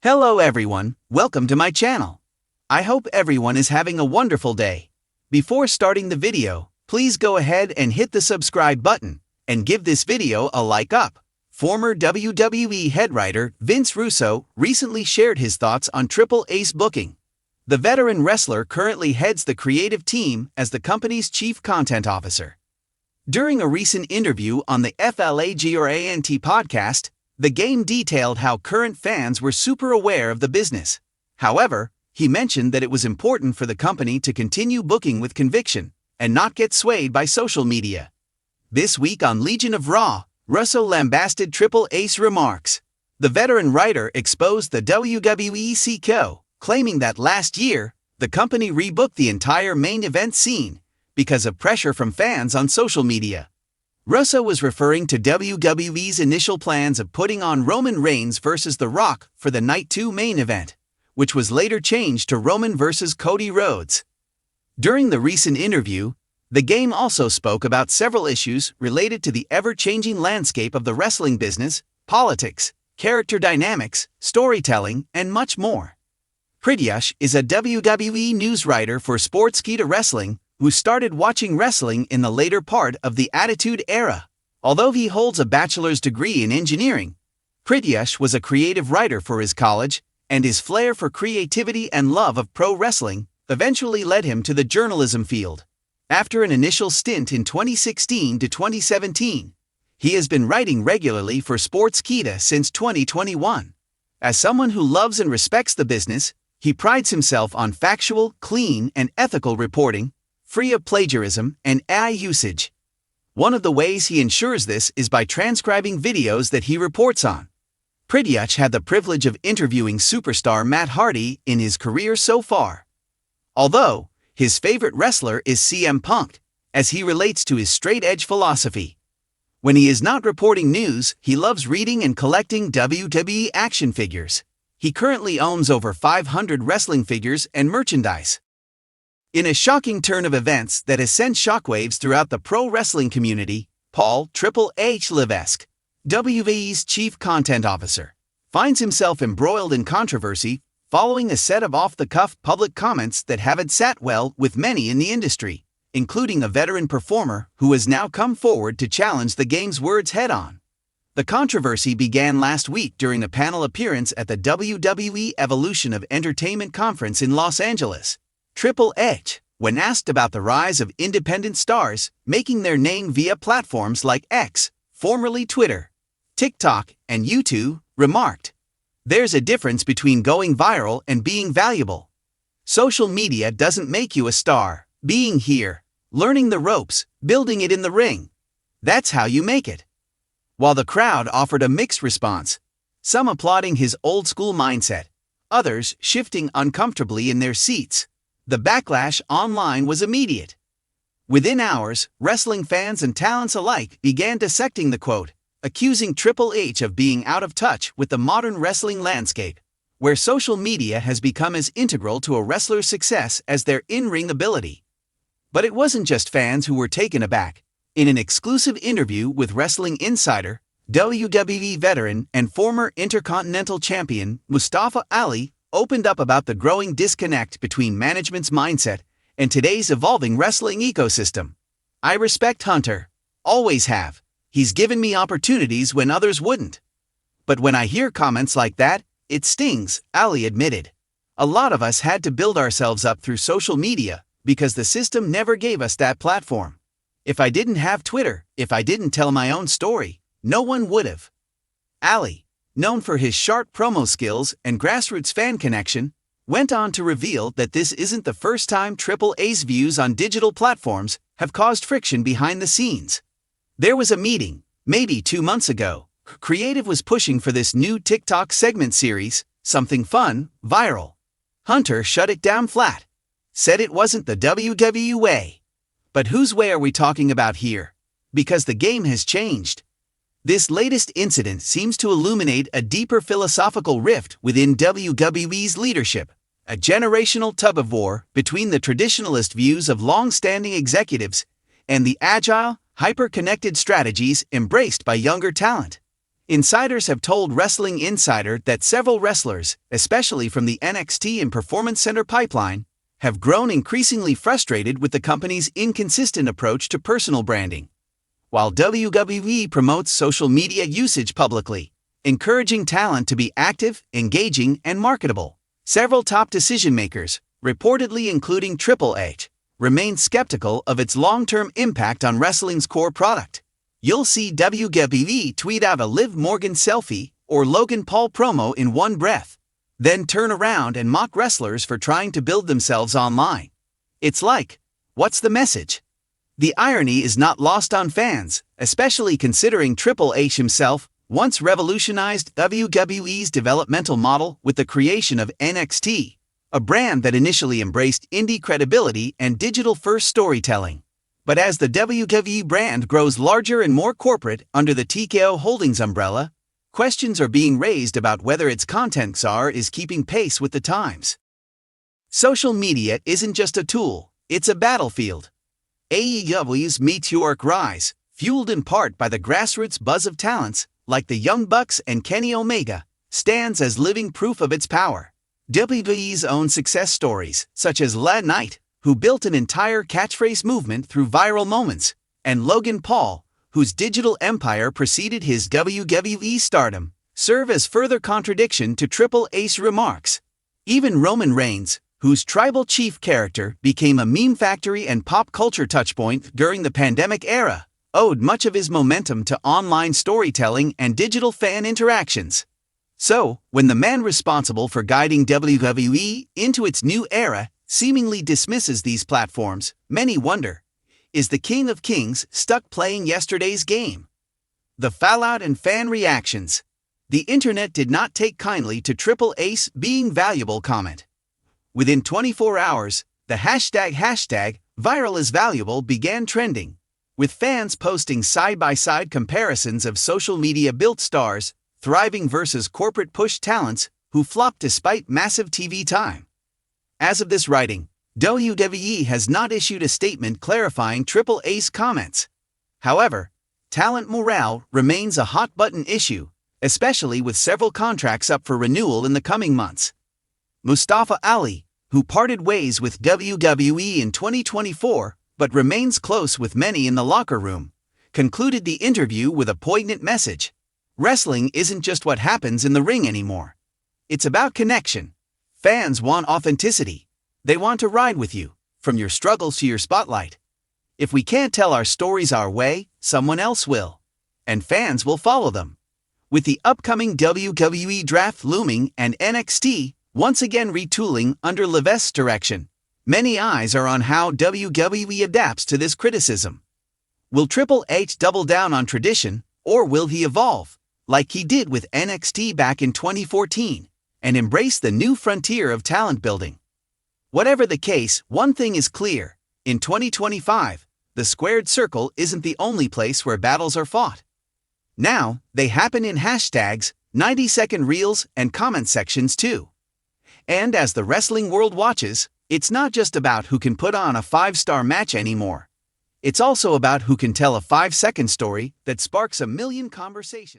Hello everyone, welcome to my channel. I hope everyone is having a wonderful day. Before starting the video, please go ahead and hit the subscribe button and give this video a like up. Former WWE head writer Vince Russo recently shared his thoughts on Triple Ace booking. The veteran wrestler currently heads the creative team as the company's chief content officer. During a recent interview on the FLAGRANT podcast, the game detailed how current fans were super aware of the business. However, he mentioned that it was important for the company to continue booking with conviction and not get swayed by social media. This week on Legion of Raw, Russo lambasted Triple Ace remarks. The veteran writer exposed the WWE CEO, claiming that last year, the company rebooked the entire main event scene because of pressure from fans on social media. Russo was referring to WWE's initial plans of putting on Roman Reigns vs. The Rock for the Night 2 main event, which was later changed to Roman vs. Cody Rhodes. During the recent interview, the game also spoke about several issues related to the ever-changing landscape of the wrestling business, politics, character dynamics, storytelling, and much more. Prityash is a WWE news writer for Sportskeeda Wrestling, who started watching wrestling in the later part of the Attitude Era. Although he holds a bachelor's degree in engineering, Prityash was a creative writer for his college, and his flair for creativity and love of pro wrestling eventually led him to the journalism field. After an initial stint in 2016 to 2017, he has been writing regularly for Sportskeeda since 2021. As someone who loves and respects the business, he prides himself on factual, clean, and ethical reporting, free of plagiarism and AI usage. One of the ways he ensures this is by transcribing videos that he reports on. Prityash had the privilege of interviewing superstar Matt Hardy in his career so far. Although, his favorite wrestler is CM Punk, as he relates to his straight-edge philosophy. When he is not reporting news, he loves reading and collecting WWE action figures. He currently owns over 500 wrestling figures and merchandise. In a shocking turn of events that has sent shockwaves throughout the pro wrestling community, Paul Triple H Levesque, WWE's chief content officer, finds himself embroiled in controversy following a set of off-the-cuff public comments that haven't sat well with many in the industry, including a veteran performer who has now come forward to challenge the game's words head-on. The controversy began last week during a panel appearance at the WWE Evolution of Entertainment Conference in Los Angeles. Triple H, when asked about the rise of independent stars making their name via platforms like X, formerly Twitter, TikTok, and YouTube, remarked, "There's a difference between going viral and being valuable. Social media doesn't make you a star. Being here, learning the ropes, building it in the ring, that's how you make it." While the crowd offered a mixed response, some applauding his old-school mindset, others shifting uncomfortably in their seats, the backlash online was immediate. Within hours, wrestling fans and talents alike began dissecting the quote, accusing Triple H of being out of touch with the modern wrestling landscape, where social media has become as integral to a wrestler's success as their in-ring ability. But it wasn't just fans who were taken aback. In an exclusive interview with Wrestling Insider, WWE veteran and former Intercontinental Champion Mustafa Ali opened up about the growing disconnect between management's mindset and today's evolving wrestling ecosystem. "I respect Hunter. Always have. He's given me opportunities when others wouldn't. But when I hear comments like that, it stings," Ali admitted. "A lot of us had to build ourselves up through social media because the system never gave us that platform. If I didn't have Twitter, if I didn't tell my own story, no one would have." Ali, known for his sharp promo skills and grassroots fan connection, went on to reveal that this isn't the first time Triple A's views on digital platforms have caused friction behind the scenes. There was a meeting, maybe 2 months ago. Creative was pushing for this new TikTok segment series, something fun, viral. Hunter shut it down flat. Said it wasn't the WWE way. But whose way are we talking about here? Because the game has changed. This latest incident seems to illuminate a deeper philosophical rift within WWE's leadership, a generational tug-of-war between the traditionalist views of long-standing executives and the agile, hyper-connected strategies embraced by younger talent. Insiders have told Wrestling Insider that several wrestlers, especially from the NXT and Performance Center pipeline, have grown increasingly frustrated with the company's inconsistent approach to personal branding. While WWE promotes social media usage publicly, encouraging talent to be active, engaging, and marketable, several top decision-makers, reportedly including Triple H, remain skeptical of its long-term impact on wrestling's core product. You'll see WWE tweet out a Liv Morgan selfie or Logan Paul promo in one breath, then turn around and mock wrestlers for trying to build themselves online. It's like, what's the message? The irony is not lost on fans, especially considering Triple H himself once revolutionized WWE's developmental model with the creation of NXT, a brand that initially embraced indie credibility and digital-first storytelling. But as the WWE brand grows larger and more corporate under the TKO Holdings umbrella, questions are being raised about whether its content czar is keeping pace with the times. Social media isn't just a tool, it's a battlefield. AEW's meteoric rise, fueled in part by the grassroots buzz of talents like the Young Bucks and Kenny Omega, stands as living proof of its power. WWE's own success stories, such as LA Knight, who built an entire catchphrase movement through viral moments, and Logan Paul, whose digital empire preceded his WWE stardom, serve as further contradiction to Triple H's remarks. Even Roman Reigns, whose tribal chief character became a meme factory and pop culture touchpoint during the pandemic era, owed much of his momentum to online storytelling and digital fan interactions. So, when the man responsible for guiding WWE into its new era seemingly dismisses these platforms, many wonder, is the King of Kings stuck playing yesterday's game? The fallout and fan reactions. The internet did not take kindly to Triple H being valuable comment. Within 24 hours, the hashtag viral is valuable began trending, with fans posting side-by-side comparisons of social media-built stars thriving versus corporate push talents who flopped despite massive TV time. As of this writing, WWE has not issued a statement clarifying Triple H's comments. However, talent morale remains a hot-button issue, especially with several contracts up for renewal in the coming months. Mustafa Ali, who parted ways with WWE in 2024 but remains close with many in the locker room, concluded the interview with a poignant message. Wrestling isn't just what happens in the ring anymore. It's about connection. Fans want authenticity. They want to ride with you, from your struggles to your spotlight. If we can't tell our stories our way, someone else will. And fans will follow them. With the upcoming WWE draft looming and NXT once again retooling under Levesque's direction, many eyes are on how WWE adapts to this criticism. Will Triple H double down on tradition, or will he evolve, like he did with NXT back in 2014, and embrace the new frontier of talent building? Whatever the case, one thing is clear. In 2025, the squared circle isn't the only place where battles are fought. Now, they happen in hashtags, 90-second reels, and comment sections too. And as the wrestling world watches, it's not just about who can put on a 5-star match anymore. It's also about who can tell a 5-second story that sparks a million conversations.